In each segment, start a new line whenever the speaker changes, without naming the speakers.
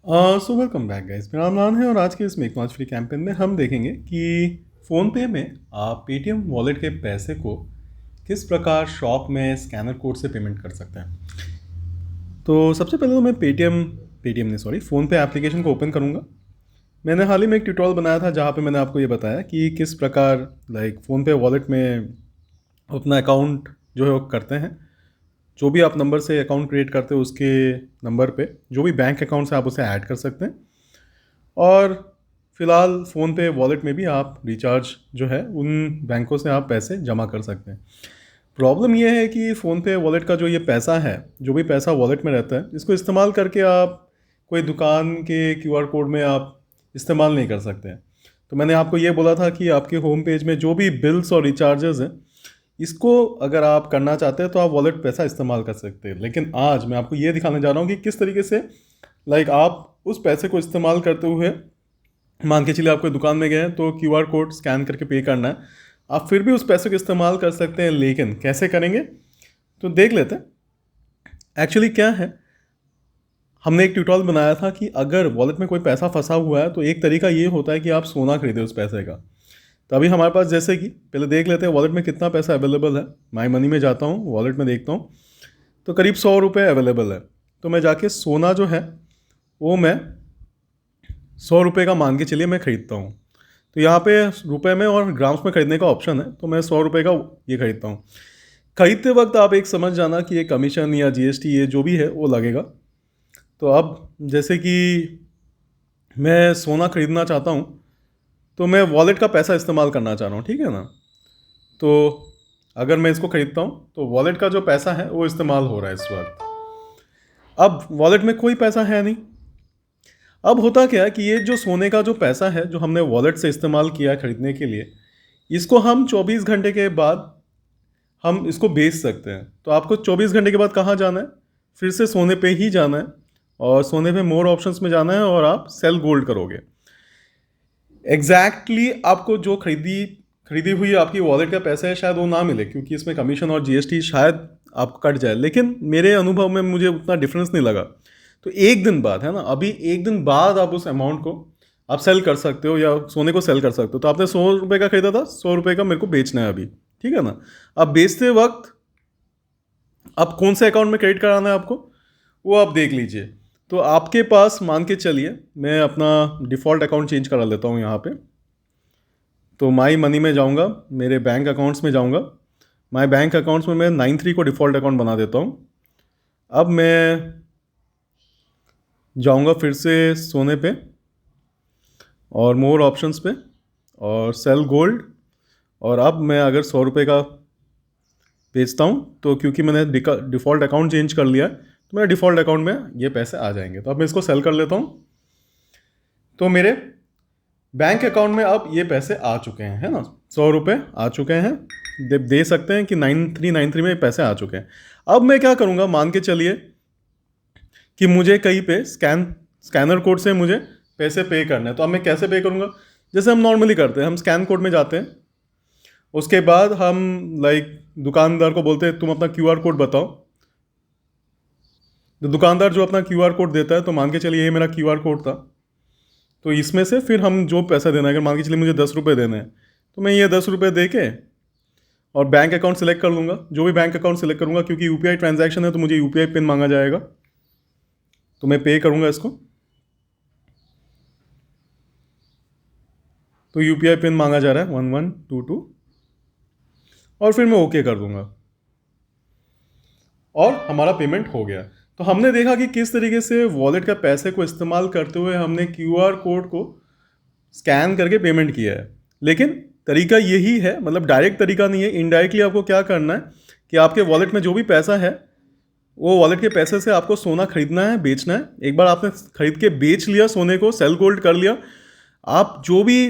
So welcome back guys, मेरा नाम नान है और आज के इस मेक नॉच फ्री कैंपेन में हम देखेंगे कि फ़ोनपे में आप पेटीएम वॉलेट के पैसे को किस प्रकार शॉप में स्कैनर कोड से पेमेंट कर सकते हैं। तो सबसे पहले तो मैं पेटीएम नहीं, सॉरी, फ़ोनपे एप्लीकेशन को ओपन करूँगा। मैंने हाल ही में एक ट्यूटोरियल बनाया था जहाँ पे मैंने आपको ये बताया कि किस प्रकार फ़ोनपे वॉलेट में अपना अकाउंट जो है वो करते हैं। जो भी आप नंबर से अकाउंट क्रिएट करते हो उसके नंबर पे जो भी बैंक अकाउंट से आप उसे ऐड कर सकते हैं। और फिलहाल फ़ोनपे वॉलेट में भी आप रिचार्ज जो है उन बैंकों से आप पैसे जमा कर सकते हैं। प्रॉब्लम ये है कि फ़ोनपे वॉलेट का जो ये पैसा है, जो भी पैसा वॉलेट में रहता है, इसको इस्तेमाल करके आप कोई दुकान के क्यूआर कोड में आप इस्तेमाल नहीं कर सकते हैं। तो मैंने आपको ये बोला था कि आपके होम पेज में जो भी बिल्स और रिचार्जेस हैं, इसको अगर आप करना चाहते हैं तो आप वॉलेट पैसा इस्तेमाल कर सकते हैं। लेकिन आज मैं आपको ये दिखाने जा रहा हूँ कि किस तरीके से आप उस पैसे को इस्तेमाल करते हुए, मान के चलिए आप कोई दुकान में गए हैं तो क्यूआर कोड स्कैन करके पे करना है, आप फिर भी उस पैसे को इस्तेमाल कर सकते हैं। लेकिन कैसे करेंगे तो देख लेते हैं। एक्चुअली क्या है, हमने एक ट्यूटोरियल बनाया था कि अगर वॉलेट में कोई पैसा फंसा हुआ है तो एक तरीका ये होता है कि आप सोना खरीदें उस पैसे का। तो अभी हमारे पास, जैसे कि पहले देख लेते हैं वॉलेट में कितना पैसा अवेलेबल है। माई मनी में जाता हूँ, वॉलेट में देखता हूँ तो करीब 100 रुपये अवेलेबल है। तो मैं जाके सोना जो है वो मैं 100 रुपये का मान के चलिए मैं ख़रीदता हूँ। तो यहाँ पे रुपए में और ग्राम्स में ख़रीदने का ऑप्शन है, तो मैं 100 रुपये का ये ख़रीदता हूँ। ख़रीदते वक्त आप एक समझ जाना कि ये कमीशन या जीएसटी ये जो भी है वो लगेगा। तो अब जैसे कि मैं सोना ख़रीदना चाहता हूँ तो मैं वॉलेट का पैसा इस्तेमाल करना चाह रहा हूँ, ठीक है ना। तो अगर मैं इसको ख़रीदता हूँ तो वॉलेट का जो पैसा है वो इस्तेमाल हो रहा है इस वक्त। अब वॉलेट में कोई पैसा है नहीं। अब होता क्या है कि ये जो सोने का जो पैसा है जो हमने वॉलेट से इस्तेमाल किया है खरीदने के लिए, इसको हम 24 घंटे के बाद हम इसको बेच सकते हैं। तो आपको 24 घंटे के बाद कहाँ जाना है, फिर से सोने पे ही जाना है और सोने पे मोर ऑप्शंस में जाना है और आप सेल गोल्ड करोगे। आपको जो खरीदी खरीदी हुई आपकी वॉलेट का पैसा है शायद वो ना मिले, क्योंकि इसमें कमीशन और जीएसटी शायद आपको कट जाए। लेकिन मेरे अनुभव में मुझे उतना डिफरेंस नहीं लगा। तो एक दिन बाद, है ना, अभी एक दिन बाद आप उस अमाउंट को आप सेल कर सकते हो या सोने को सेल कर सकते हो। तो आपने 100 रुपये का खरीदा था, 100 रुपये का मेरे को बेचना है अभी, ठीक है ना। अब बेचते वक्त अब कौन से अकाउंट में क्रेडिट कराना है आपको वो आप देख लीजिए। तो आपके पास, मान के चलिए मैं अपना डिफ़ॉल्ट अकाउंट चेंज करा लेता हूँ यहाँ पे। तो माई मनी में जाऊँगा, मेरे बैंक अकाउंट्स में जाऊँगा। माई बैंक अकाउंट्स में मैं 93 को डिफ़ॉल्ट अकाउंट बना देता हूँ। अब मैं जाऊँगा फिर से सोने पे और मोर ऑप्शंस पे और सेल गोल्ड। और अब मैं अगर 100 रुपये का बेचता हूँ तो क्योंकि मैंने डिफ़ॉल्ट अकाउंट चेंज कर लिया है तो मेरे डिफ़ॉल्ट अकाउंट में ये पैसे आ जाएंगे। तो अब मैं इसको सेल कर लेता हूँ। तो मेरे बैंक अकाउंट में अब ये पैसे आ चुके हैं, है ना, 100 रुपये आ चुके हैं। दे सकते हैं कि 9393 में पैसे आ चुके हैं। अब मैं क्या करूँगा, मान के चलिए कि मुझे कहीं पे स्कैनर कोड से मुझे पैसे पे करना है। तो अब मैं कैसे पे करूँगा, जैसे हम नॉर्मली करते हैं, हम स्कैन कोड में जाते हैं, उसके बाद हम दुकानदार को बोलते हैं तुम अपना क्यूआर कोड बताओ। तो दुकानदार जो अपना क्यूआर कोड देता है, तो मान के चलिए ये मेरा क्यूआर कोड था, तो इसमें से फिर हम जो पैसा देना है, अगर मान के चलिए मुझे 10 रुपये देने हैं तो मैं ये 10 रुपये दे के और बैंक अकाउंट सेलेक्ट कर लूँगा, जो भी बैंक अकाउंट सेलेक्ट करूँगा, क्योंकि यूपीआई ट्रांजैक्शन है तो मुझे यूपीआई पिन मांगा जाएगा। तो मैं पे करूँगा इसको, तो यूपीआई पिन मांगा जा रहा है 1122 और फिर मैं ओके कर दूँगा और हमारा पेमेंट हो गया। तो हमने देखा कि किस तरीके से वॉलेट का पैसे को इस्तेमाल करते हुए हमने क्यूआर कोड को स्कैन करके पेमेंट किया है। लेकिन तरीका यही है, मतलब डायरेक्ट तरीका नहीं है। इनडायरेक्टली आपको क्या करना है कि आपके वॉलेट में जो भी पैसा है वो वॉलेट के पैसे से आपको सोना खरीदना है, बेचना है। एक बार आपने खरीद के बेच लिया सोने को, सेल गोल्ड कर लिया, आप जो भी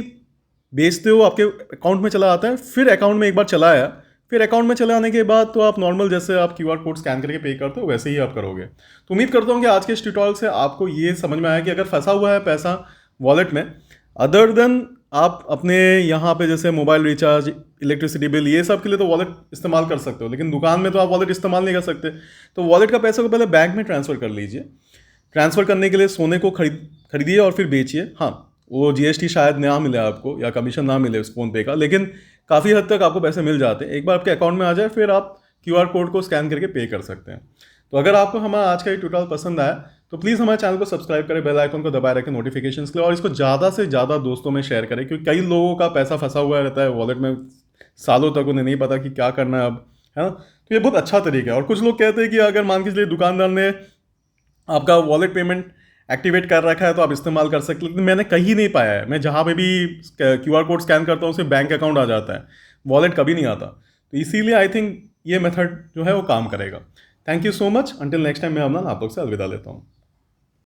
बेचते हो आपके अकाउंट में चला आता है। फिर अकाउंट में एक बार चला आया, फिर अकाउंट में चले आने के बाद तो आप नॉर्मल जैसे आप क्यूआर कोड स्कैन करके पे करते हो वैसे ही आप करोगे। तो उम्मीद करता हूँ कि आज के इस ट्यूटोरियल से आपको ये समझ में आया कि अगर फंसा हुआ है पैसा वॉलेट में, अदर देन आप अपने यहाँ पे जैसे मोबाइल रिचार्ज, इलेक्ट्रिसिटी बिल, ये सब के लिए तो वॉलेट इस्तेमाल कर सकते हो, लेकिन दुकान में तो आप वॉलेट इस्तेमाल नहीं कर सकते। तो वॉलेट का पैसा को पहले बैंक में ट्रांसफ़र कर लीजिए, ट्रांसफ़र करने के लिए सोने को खरीदिए और फिर बेचिए। हाँ, वो जीएसटी शायद ना मिले आपको या कमीशन ना मिले उस फ़ोन पे का, लेकिन काफ़ी हद तक आपको पैसे मिल जाते हैं। एक बार आपके अकाउंट में आ जाए फिर आप क्यूआर कोड को स्कैन करके पे कर सकते हैं। तो अगर आपको हमारा आज का ये ट्यूटोरियल पसंद आया तो प्लीज़ हमारे चैनल को सब्सक्राइब करें, बेल आइकन को दबाए रखें नोटिफिकेशंस के लिए, और इसको ज़्यादा से ज़्यादा दोस्तों में शेयर करें, क्योंकि कई लोगों का पैसा फंसा हुआ रहता है वॉलेट में, सालों तक उन्हें नहीं पता कि क्या करना है अब, है ना। तो ये बहुत अच्छा तरीका है। और कुछ लोग कहते हैं कि अगर मान के चलिए दुकानदार ने आपका वॉलेट पेमेंट एक्टिवेट कर रखा है तो आप इस्तेमाल कर सकते हैं, लेकिन मैंने कहीं नहीं पाया है। मैं जहाँ पे भी क्यूआर कोड स्कैन करता हूँ सिर्फ बैंक अकाउंट आ जाता है, वॉलेट कभी नहीं आता। तो इसीलिए आई थिंक ये मेथड जो है वो काम करेगा। Thank you so much. Until next time मैं अमन आप लोग से अलविदा लेता हूँ।